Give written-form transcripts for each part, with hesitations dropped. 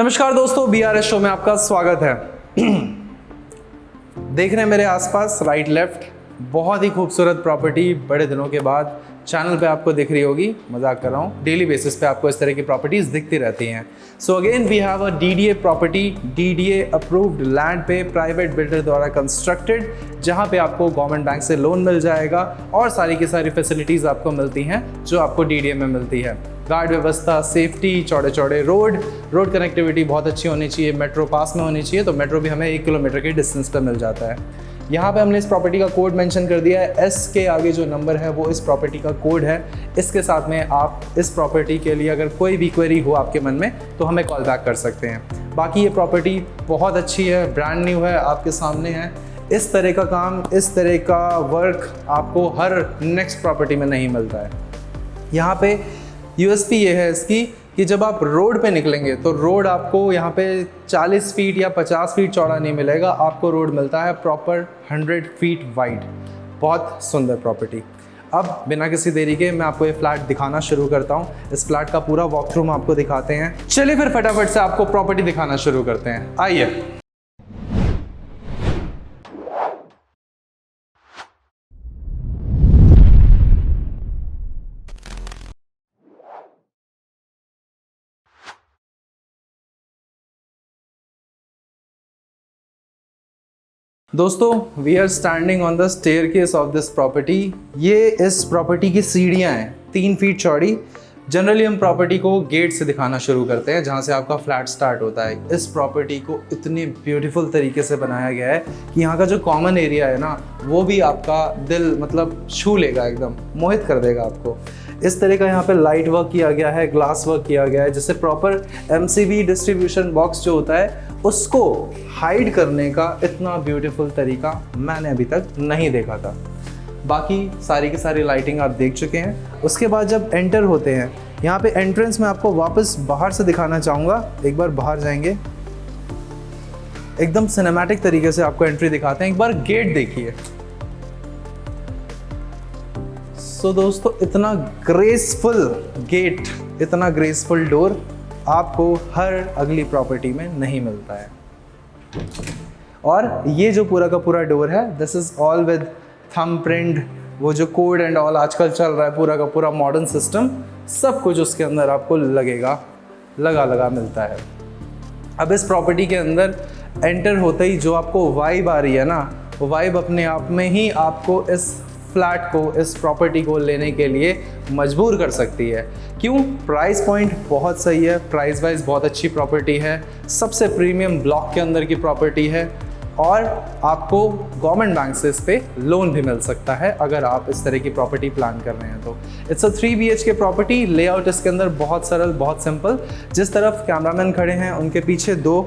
नमस्कार दोस्तों, BRS show में आपका स्वागत है। देख रहे हैं मेरे आसपास राइट लेफ्ट बहुत ही खूबसूरत प्रॉपर्टी बड़े दिनों के बाद चैनल पे आपको दिख रही होगी। मजाक कर रहा हूँ, डेली बेसिस पे आपको इस तरह की प्रॉपर्टीज दिखती रहती हैं। So again we have a DDA property, DDA approved land पे प्राइवेट बिल्डर द्वारा कंस्ट्रक्टेड, जहाँ पे आपको गवर्नमेंट बैंक से लोन मिल जाएगा और सारी की सारी फैसिलिटीज़ आपको मिलती हैं जो आपको DDA में मिलती है। गार्ड व्यवस्था, सेफ्टी, चौड़े चौड़े रोड कनेक्टिविटी बहुत अच्छी होनी चाहिए, मेट्रो पास में होनी चाहिए, तो मेट्रो भी हमें 1 किलोमीटर के डिस्टेंस पे मिल जाता है। यहाँ पे हमने इस प्रॉपर्टी का कोड मेंशन कर दिया है, S के आगे जो नंबर है वो इस प्रॉपर्टी का कोड है। इसके साथ में आप इस प्रॉपर्टी के लिए अगर कोई भी क्वेरी हो आपके मन में तो हमें कॉल बैक कर सकते हैं। बाकी ये प्रॉपर्टी बहुत अच्छी है, ब्रांड न्यू है, आपके सामने है। इस तरह का काम, इस तरह का वर्क आपको हर नेक्स्ट प्रॉपर्टी में नहीं मिलता है। यहाँ पे USP ये है इसकी कि जब आप रोड पे निकलेंगे तो रोड आपको यहाँ पे 40 फीट या 50 फीट चौड़ा नहीं मिलेगा, आपको रोड मिलता है प्रॉपर 100 फीट वाइड। बहुत सुंदर प्रॉपर्टी। अब बिना किसी देरी के मैं आपको ये फ्लैट दिखाना शुरू करता हूँ। इस फ्लैट का पूरा वॉक थ्रू हम आपको दिखाते हैं। चलिए फिर फटाफट से आपको प्रॉपर्टी दिखाना शुरू करते हैं, आइए। दोस्तों, we are standing on the staircase of this property. ये इस प्रॉपर्टी की सीढ़ियाँ हैं 3 फीट चौड़ी। जनरली हम प्रॉपर्टी को गेट से दिखाना शुरू करते हैं जहाँ से आपका फ्लैट स्टार्ट होता है। इस प्रॉपर्टी को इतने ब्यूटीफुल तरीके से बनाया गया है कि यहाँ का जो कॉमन एरिया है ना, वो भी आपका दिल मतलब छू लेगा, एकदम मोहित कर देगा आपको। इस तरह का यहाँ पे लाइट वर्क किया गया है, ग्लास वर्क किया गया है, जिससे प्रॉपर MCB डिस्ट्रीब्यूशन बॉक्स जो होता है उसको हाइड करने का इतना ब्यूटीफुल तरीका मैंने अभी तक नहीं देखा था। बाकी सारी की सारी लाइटिंग आप देख चुके हैं। उसके बाद जब एंटर होते हैं यहाँ पे एंट्रेंस में आपको वापस बाहर से दिखाना चाहूँगा। एक बार बाहर जाएंगे, एकदम सिनेमैटिक तरीके से आपको एंट्री दिखाते हैं। एक बार गेट देखिए। सो दोस्तों, इतना ग्रेसफुल गेट, इतना ग्रेसफुल डोर आपको हर अगली प्रॉपर्टी में नहीं मिलता है। और ये जो पूरा का पूरा डोर है, this is all with thumbprint, वो जो कोड एंड ऑल आजकल चल रहा है, पूरा का पूरा मॉडर्न सिस्टम, सब कुछ उसके अंदर आपको लगा मिलता है। अब इस प्रॉपर्टी के अंदर एंटर होते ही जो आपको वाइब आ रही है ना, वो वाइब अपने आप में ही आपको इस फ्लैट को, इस प्रॉपर्टी को लेने के लिए मजबूर कर सकती है। क्यों? प्राइस पॉइंट बहुत सही है, प्राइस वाइज बहुत अच्छी प्रॉपर्टी है, सबसे प्रीमियम ब्लॉक के अंदर की प्रॉपर्टी है और आपको गवर्नमेंट बैंक से इस पे लोन भी मिल सकता है अगर आप इस तरह की प्रॉपर्टी प्लान कर रहे हैं तो। It's a 3 BHK property. Layout इसके अंदर बहुत सरल, बहुत सिंपल। जिस तरफ कैमरामैन खड़े हैं उनके पीछे 2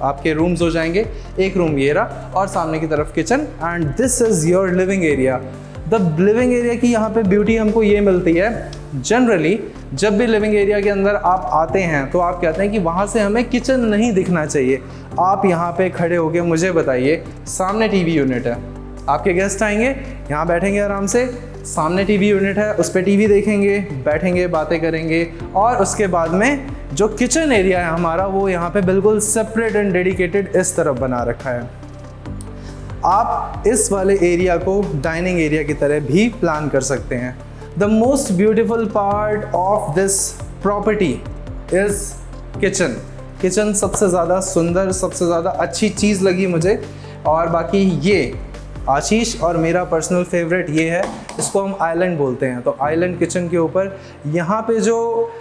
आपके रूम्स हो जाएंगे, एक रूम ये रहा और सामने की तरफ kitchen, and this is your living area. The living area की यहाँ पे ब्यूटी हमको ये मिलती है, जनरली जब भी लिविंग एरिया के अंदर आप आते हैं तो आप कहते हैं कि वहाँ से हमें किचन नहीं दिखना चाहिए। आप यहाँ पे खड़े होके मुझे बताइए, सामने TV यूनिट है, आपके गेस्ट आएंगे, यहाँ बैठेंगे आराम से, सामने TV यूनिट है, उस पर TV देखेंगे, बैठेंगे, बातें करेंगे, और उसके बाद में जो किचन एरिया है हमारा, वो यहाँ पे बिल्कुल सेपरेट एंड डेडिकेटेड इस तरफ बना रखा है। आप इस वाले एरिया को डाइनिंग एरिया की तरह भी प्लान कर सकते हैं। The most beautiful part of this property is kitchen. Kitchen सबसे ज़्यादा सुंदर, सबसे ज़्यादा अच्छी चीज़ लगी मुझे। और बाकी ये आशीष और मेरा पर्सनल फेवरेट ये है, इसको हम आइलैंड बोलते हैं। तो आइलैंड किचन के ऊपर यहाँ पे जो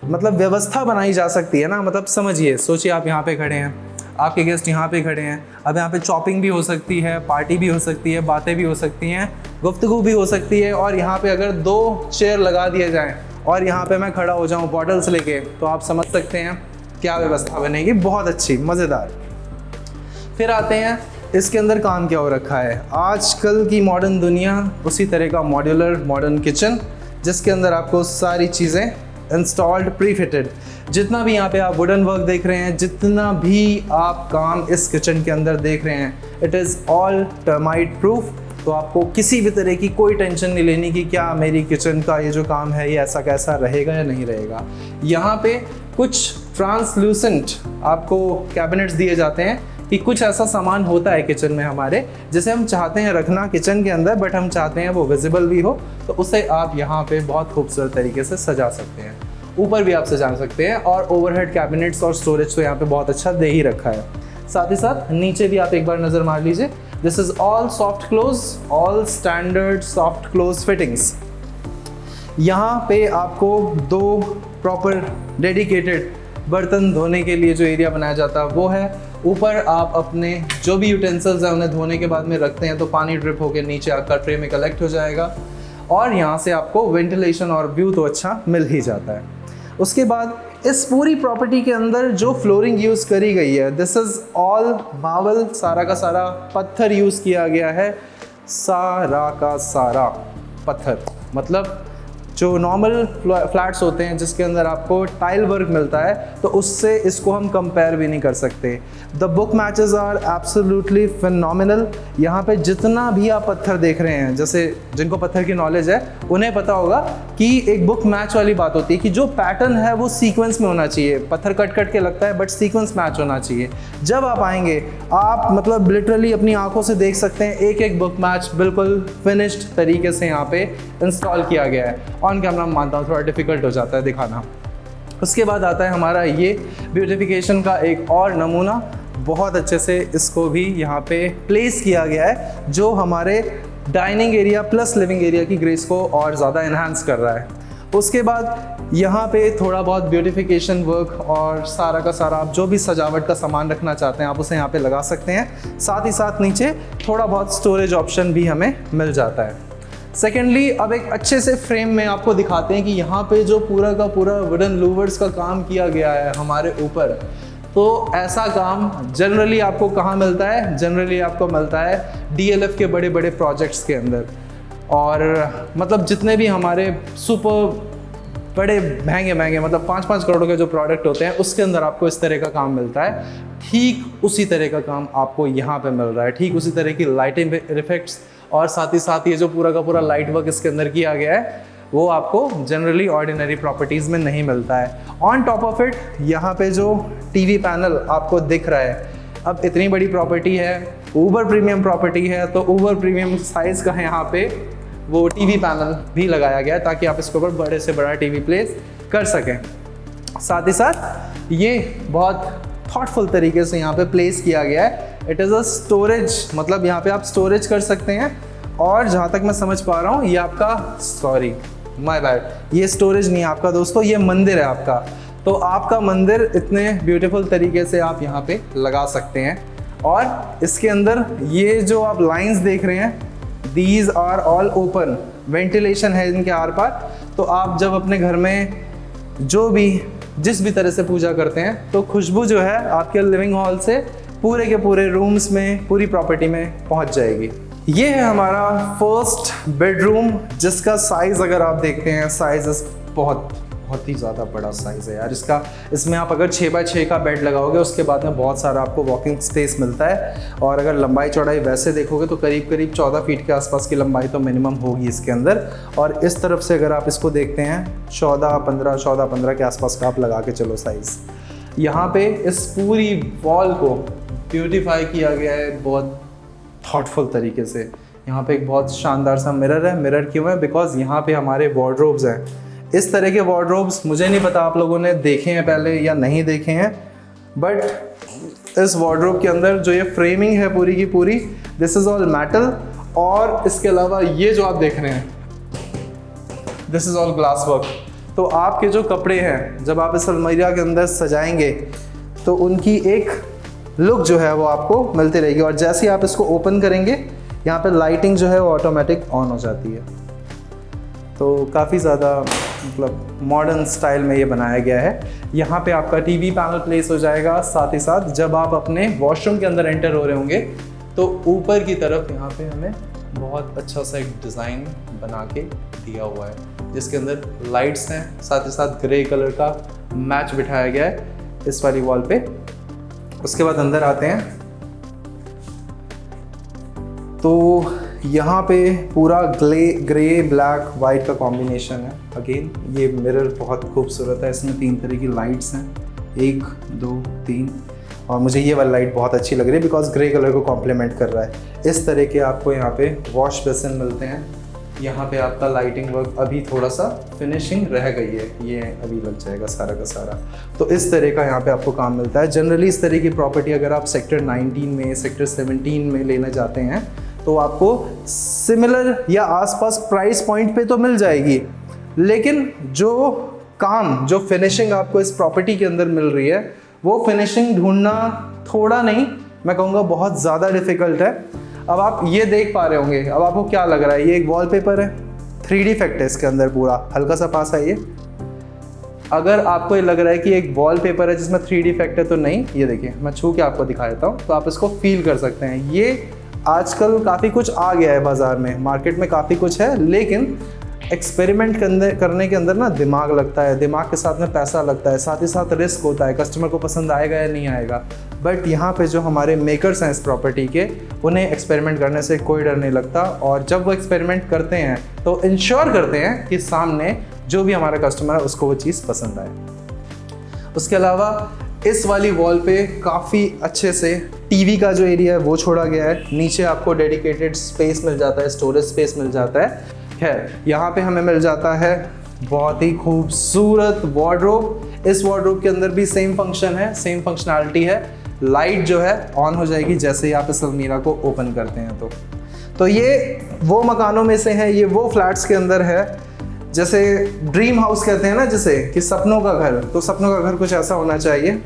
मतलब व्यवस्था बनाई जा सकती है ना, मतलब समझिए, सोचिए आप यहाँ पे खड़े हैं, आपके गेस्ट यहाँ पे खड़े हैं, अब यहाँ पे चॉपिंग भी हो सकती है, पार्टी भी हो सकती है, बातें भी हो सकती हैं, गुफ्तगू भी हो सकती है। और यहाँ पे अगर 2 चेयर लगा दिए जाएं और यहाँ पे मैं खड़ा हो जाऊँ बॉटल्स लेके, तो आप समझ सकते हैं क्या व्यवस्था बनेगी, बहुत अच्छी, मज़ेदार। फिर आते हैं इसके अंदर काम क्या हो रखा है। आजकल की मॉडर्न दुनिया उसी तरह का मॉड्यूलर मॉडर्न किचन, जिसके अंदर आपको सारी चीज़ें इंस्टॉल्ड, प्री फिटेड। जितना भी यहाँ पे आप वुडन वर्क देख रहे हैं, जितना भी आप काम इस किचन के अंदर देख रहे हैं, it is all termite proof. तो आपको किसी भी तरह की कोई टेंशन नहीं लेनी कि क्या मेरी किचन का ये जो काम है ये ऐसा कैसा रहेगा या नहीं रहेगा। यहाँ पे कुछ ट्रांसल्यूसेंट आपको कैबिनेट्स दिए जाते हैं कि कुछ ऐसा सामान होता है किचन में हमारे जिसे हम चाहते हैं रखना किचन के अंदर, बट हम चाहते हैं वो विजिबल भी हो, तो उसे आप यहाँ पे बहुत खूबसूरत तरीके से सजा सकते हैं। ऊपर भी आप सजा सकते हैं और ओवरहेड कैबिनेट्स और स्टोरेज तो यहाँ पे बहुत अच्छा दे ही रखा है। साथ ही साथ नीचे भी आप एक बार नज़र मार लीजिए। This is all soft close, all standard soft close fittings. यहाँ पे आपको 2 प्रॉपर डेडिकेटेड बर्तन धोने के लिए जो एरिया बनाया जाता है वो है। ऊपर आप अपने जो भी यूटेंसिल्स हैं उन्हें धोने के बाद में रखते हैं तो पानी ड्रिप होकर नीचे आकर ट्रे में कलेक्ट हो जाएगा और यहाँ से आपको वेंटिलेशन और व्यू तो अच्छा मिल ही जाता है। उसके बाद इस पूरी प्रॉपर्टी के अंदर जो फ्लोरिंग यूज़ करी गई है, दिस इज़ ऑल मार्बल, सारा का सारा पत्थर यूज़ किया गया है, सारा का सारा पत्थर। मतलब जो नॉर्मल फ्लैट्स होते हैं जिसके अंदर आपको टाइल वर्क मिलता है तो उससे इसको हम कंपेयर भी नहीं कर सकते। The book matches are absolutely phenomenal. यहाँ पे जितना भी आप पत्थर देख रहे हैं, जैसे जिनको पत्थर की नॉलेज है उन्हें पता होगा कि एक बुक मैच वाली बात होती है कि जो पैटर्न है वो सीक्वेंस में होना चाहिए। पत्थर कट कट के लगता है बट सीक्वेंस मैच होना चाहिए। जब आप आएंगे आप मतलब लिटरली अपनी आंखों से देख सकते हैं एक एक बुक मैच बिल्कुल फिनिश्ड तरीके से यहाँ पे इंस्टॉल किया गया है। ऑन कैमरा मानता हूँ थोड़ा डिफिकल्ट हो जाता है दिखाना। उसके बाद आता है हमारा ये ब्यूटिफिकेशन का एक और नमूना। बहुत अच्छे से इसको भी यहाँ पे प्लेस किया गया है जो हमारे dining area plus living area की ग्रेस को और ज़्यादा इन्हांस कर रहा है। उसके बाद यहाँ पे थोड़ा बहुत ब्यूटिफिकेशन वर्क और सारा का सारा आप जो भी सजावट का सामान रखना चाहते हैं आप उसे यहाँ पे लगा सकते हैं। साथ ही साथ नीचे थोड़ा बहुत स्टोरेज ऑप्शन भी हमें मिल जाता है। सेकेंडली अब एक अच्छे से फ्रेम में आपको दिखाते हैं कि यहाँ पे जो पूरा का पूरा वुडन लूवर्स का काम किया गया है हमारे ऊपर, तो ऐसा काम जनरली आपको कहाँ मिलता है? जनरली आपको मिलता है DLF के बड़े बड़े प्रोजेक्ट्स के अंदर। और मतलब जितने भी हमारे सुपर बड़े महंगे महंगे मतलब 5-5 करोड़ के जो प्रोडक्ट होते हैं उसके अंदर आपको इस तरह का काम मिलता है। ठीक उसी तरह का काम आपको यहाँ पे मिल रहा है, ठीक उसी तरह की लाइटिंग इफेक्ट्स और साथ ही साथ ये जो पूरा का पूरा लाइट वर्क इसके अंदर किया गया है वो आपको जनरली ऑर्डिनरी प्रॉपर्टीज़ में नहीं मिलता है। ऑन टॉप ऑफ इट यहाँ पे जो टीवी पैनल आपको दिख रहा है, अब इतनी बड़ी प्रॉपर्टी है, ऊबर प्रीमियम प्रॉपर्टी है, तो ऊबर प्रीमियम साइज़ का यहाँ पे वो टीवी पैनल भी लगाया गया है ताकि आप इसके ऊपर बड़े से बड़ा टीवी प्लेस कर सकें। साथ ही साथ ये बहुत थॉटफुल तरीके से यहाँ पे प्लेस किया गया है। इट इज़ अ स्टोरेज, मतलब यहाँ पे आप स्टोरेज कर सकते हैं। और जहाँ तक मैं समझ पा रहा हूँ ये आपका, सॉरी माय बैड, ये स्टोरेज नहीं है आपका दोस्तों, ये मंदिर है आपका। तो आपका मंदिर इतने ब्यूटीफुल तरीके से आप यहाँ पे लगा सकते हैं। और इसके अंदर ये जो आप लाइंस देख रहे हैं, these are all open, ventilation है इनके आर पार। तो आप जब अपने घर में जो भी जिस भी तरह से पूजा करते हैं तो खुशबू जो है आपके लिविंग हॉल से पूरे के पूरे रूम्स में, पूरी प्रॉपर्टी में पहुंच जाएगी। ये है हमारा फर्स्ट बेडरूम जिसका साइज़ अगर आप देखते हैं, साइज़ बहुत ही ज़्यादा बड़ा साइज़ है यार इसका। इसमें आप अगर 6x6 का बेड लगाओगे उसके बाद में बहुत सारा आपको वॉकिंग स्पेस मिलता है। और अगर लंबाई चौड़ाई वैसे देखोगे तो करीब करीब 14 फीट के आसपास की लंबाई तो मिनिमम होगी इसके अंदर। और इस तरफ से अगर आप इसको देखते हैं 14-15 के आसपास का आप लगा के चलो साइज़। यहाँ पे इस पूरी वॉल को ब्यूटीफाई किया गया है बहुत थॉटफुल तरीके से। यहाँ पे एक बहुत शानदार सा मिरर है। मिरर क्यों है? बिकॉज यहाँ पे हमारे वार्डरोब्स हैं। इस तरह के वार्डरोब्स मुझे नहीं पता आप लोगों ने देखे हैं पहले या नहीं देखे हैं, बट इस वार्डरोब के अंदर जो ये फ्रेमिंग है पूरी की पूरी, दिस इज़ ऑल मेटल। और इसके अलावा ये जो आप देख रहे हैं, this is all glass work. तो आपके जो कपड़े हैं जब आप इस अलमीरा के अंदर सजाएंगे तो उनकी एक लुक जो है वो आपको मिलती रहेगी। और जैसे ही आप इसको ओपन करेंगे यहाँ पे लाइटिंग जो है वो ऑटोमेटिक ऑन हो जाती है। तो काफ़ी ज़्यादा मतलब मॉडर्न स्टाइल में ये बनाया गया है। यहाँ पे आपका टीवी पैनल प्लेस हो जाएगा। साथ ही साथ जब आप अपने वॉशरूम के अंदर एंटर हो रहे होंगे तो ऊपर की तरफ यहाँ पे हमें बहुत अच्छा सा एक डिज़ाइन बना के दिया हुआ है जिसके अंदर लाइट्स हैं, साथ ही साथ ग्रे कलर का मैच बिठाया गया है इस वाली वॉल पे। उसके बाद अंदर आते हैं तो यहाँ पे पूरा ग्रे ब्लैक वाइट का कॉम्बिनेशन है। अगेन ये मिरर बहुत खूबसूरत है, इसमें 3 तरह की लाइट्स हैं। 1 2 3, और मुझे ये वाली लाइट बहुत अच्छी लग रही है बिकॉज ग्रे कलर को कॉम्प्लीमेंट कर रहा है। इस तरह के आपको यहाँ पे वॉश बेसिन मिलते हैं। यहाँ पे आपका लाइटिंग वर्क अभी थोड़ा सा फिनिशिंग रह गई है, ये अभी लग जाएगा सारा का सारा। तो इस तरह का यहाँ पे आपको काम मिलता है। जनरली इस तरह की प्रॉपर्टी अगर आप सेक्टर 19 में, सेक्टर 17 में लेना चाहते हैं तो आपको सिमिलर या आसपास प्राइस पॉइंट पे तो मिल जाएगी, लेकिन जो काम, जो फिनिशिंग आपको इस प्रॉपर्टी के अंदर मिल रही है, वो फिनिशिंग ढूंढना थोड़ा नहीं, मैं कहूँगा बहुत ज़्यादा डिफ़िकल्ट है। अब आप ये देख पा रहे होंगे, अब आपको क्या लग रहा है, ये एक वॉलपेपर है, 3D इफेक्ट है इसके अंदर पूरा, हल्का सा पास आइए। अगर आपको ये लग रहा है कि एक वॉलपेपर है जिसमें 3D इफेक्ट है, तो नहीं, ये देखिए मैं छू के आपको दिखा देता हूँ तो आप इसको फील कर सकते हैं। ये आजकल काफ़ी कुछ आ गया है बाज़ार में, मार्केट में काफ़ी कुछ है, लेकिन एक्सपेरिमेंट करने के अंदर ना दिमाग लगता है, दिमाग के साथ में पैसा लगता है, साथ ही साथ रिस्क होता है, कस्टमर को पसंद आएगा या नहीं आएगा। बट यहाँ पे जो हमारे मेकर्स हैं इस प्रॉपर्टी के, उन्हें एक्सपेरिमेंट करने से कोई डर नहीं लगता, और जब वो एक्सपेरिमेंट करते हैं तो इंश्योर करते हैं कि सामने जो भी हमारा कस्टमर है उसको वो चीज़ पसंद आए। उसके अलावा इस वाली वॉल पे काफ़ी अच्छे से टीवी का जो एरिया है वो छोड़ा गया है। नीचे आपको डेडिकेटेड स्पेस मिल जाता है, स्टोरेज स्पेस मिल जाता है। यहाँ पे हमें मिल जाता है बहुत ही खूबसूरत वार्डरोब। इस वार्डरोब के अंदर भी सेम फंक्शन है, सेम फंक्शनैलिटी है। लाइट जो है ऑन हो जाएगी जैसे ही आप इस अलमीरा को ओपन करते हैं। तो ये वो मकानों में से है, ये वो फ्लैट्स के अंदर है जैसे ड्रीम हाउस कहते हैं ना, जिसे कि सपनों का घर। तो सपनों का घर कुछ ऐसा होना चाहिए,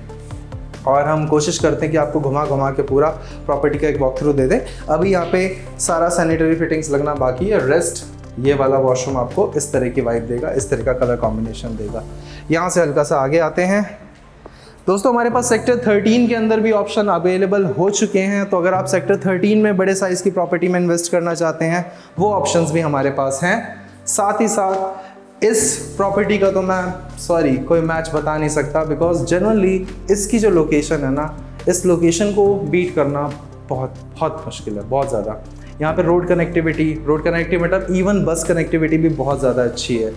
और हम कोशिश करते हैं कि आपको घुमा घुमा के पूरा प्रॉपर्टी का एक वॉक थ्रू दे दें। अभी यहाँ पे सारा सैनिटरी फिटिंग्स लगना बाकी है। रेस्ट ये वाला वॉशरूम आपको इस तरह की वाइब देगा, इस तरह का कलर कॉम्बिनेशन देगा। यहाँ से हल्का सा आगे आते हैं दोस्तों, हमारे पास सेक्टर 13 के अंदर भी ऑप्शन अवेलेबल हो चुके हैं। तो अगर आप सेक्टर 13 में बड़े साइज़ की प्रॉपर्टी में इन्वेस्ट करना चाहते हैं, वो ऑप्शंस भी हमारे पास हैं। साथ ही साथ इस प्रॉपर्टी का तो मैं कोई मैच बता नहीं सकता, बिकॉज जनरली इसकी जो लोकेशन है ना, इस लोकेशन को बीट करना बहुत मुश्किल है, बहुत ज़्यादा। यहाँ पे रोड कनेक्टिविटी मतलब इवन बस कनेक्टिविटी भी बहुत ज़्यादा अच्छी है,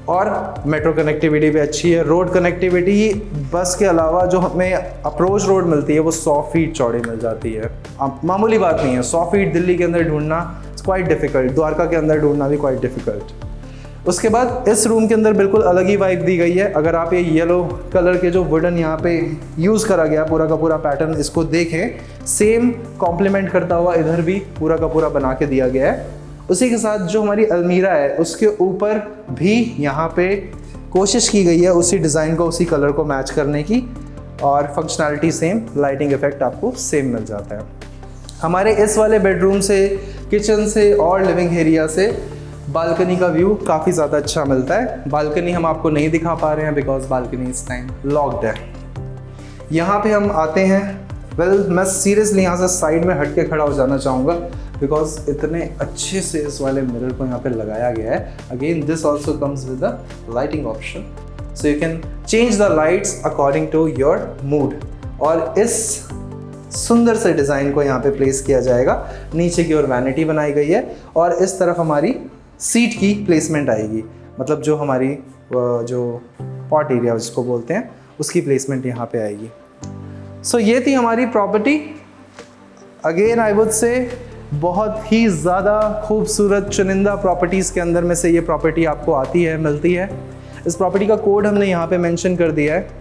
और मेट्रो कनेक्टिविटी भी अच्छी है। रोड कनेक्टिविटी बस के अलावा जो हमें अप्रोच रोड मिलती है वो 100 फीट चौड़ी मिल जाती है। मामूली बात नहीं है, 100 फीट दिल्ली के अंदर ढूंढना क्वाइट डिफ़िकल्ट, द्वारका के अंदर ढूंढना भी क्वाइट डिफ़िकल्ट। उसके बाद इस रूम के अंदर बिल्कुल अलग ही वाइब दी गई है। अगर आप ये येलो कलर के जो वुडन यहाँ पे यूज़ करा गया पूरा का पूरा पैटर्न, इसको देखें, सेम कॉम्प्लीमेंट करता हुआ इधर भी पूरा का पूरा बना के दिया गया है। उसी के साथ जो हमारी अलमीरा है उसके ऊपर भी यहाँ पे कोशिश की गई है उसी डिज़ाइन को, उसी कलर को मैच करने की, और फंक्शनैलिटी सेम, लाइटिंग इफेक्ट आपको सेम मिल जाता है। हमारे इस वाले बेडरूम से, किचन से और लिविंग एरिया से बालकनी का व्यू काफ़ी ज़्यादा अच्छा मिलता है। बालकनी हम आपको नहीं दिखा पा रहे हैं बिकॉज बालकनी इस टाइम लॉक्ड है। यहाँ पे हम आते हैं, मैं सीरियसली यहाँ से साइड में हट के खड़ा हो जाना चाहूँगा बिकॉज इतने अच्छे से इस वाले मिरर को यहाँ पे लगाया गया है। Again this also comes with the lighting option, so you can change the lights according to your mood. और इस सुंदर से डिज़ाइन को यहाँ पे प्लेस किया जाएगा। नीचे की ओर वैनिटी बनाई गई है, और इस तरफ हमारी सीट की प्लेसमेंट आएगी, मतलब जो हमारी जो पॉट एरिया जिसको बोलते हैं उसकी प्लेसमेंट यहाँ पे आएगी। सो ये थी हमारी property. Again I would say बहुत ही ज़्यादा खूबसूरत चुनिंदा प्रॉपर्टीज़ के अंदर में से ये प्रॉपर्टी आपको आती है, मिलती है। इस प्रॉपर्टी का कोड हमने यहाँ पे मेंशन कर दिया है।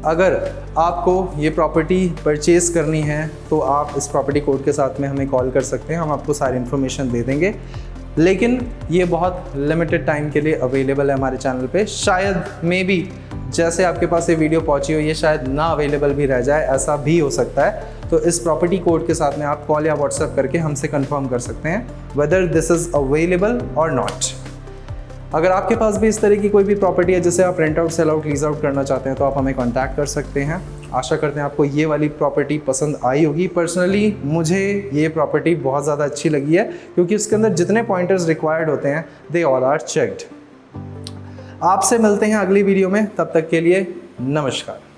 अगर आपको ये प्रॉपर्टी परचेज़ करनी है तो आप इस प्रॉपर्टी कोड के साथ में हमें कॉल कर सकते हैं, हम आपको सारी इन्फॉर्मेशन दे देंगे। लेकिन ये बहुत लिमिटेड टाइम के लिए अवेलेबल है हमारे चैनल पे। शायद मे बी जैसे आपके पास ये वीडियो पहुंची हो, ये शायद ना अवेलेबल भी रह जाए, ऐसा भी हो सकता है। तो इस प्रॉपर्टी कोड के साथ में आप कॉल या व्हाट्सएप करके हमसे कंफर्म कर सकते हैं वेदर दिस इज़ अवेलेबल और नॉट। अगर आपके पास भी इस तरह की कोई भी प्रॉपर्टी है जिसे आप rent out, sell out, lease out करना चाहते हैं तो आप हमें कॉन्टैक्ट कर सकते हैं। आशा करते हैं आपको ये वाली प्रॉपर्टी पसंद आई होगी। पर्सनली मुझे ये प्रॉपर्टी बहुत ज़्यादा अच्छी लगी है क्योंकि इसके अंदर जितने पॉइंटर्स रिक्वायर्ड होते हैं दे ऑल आर चेक्ड। आपसे मिलते हैं अगली वीडियो में, तब तक के लिए नमस्कार।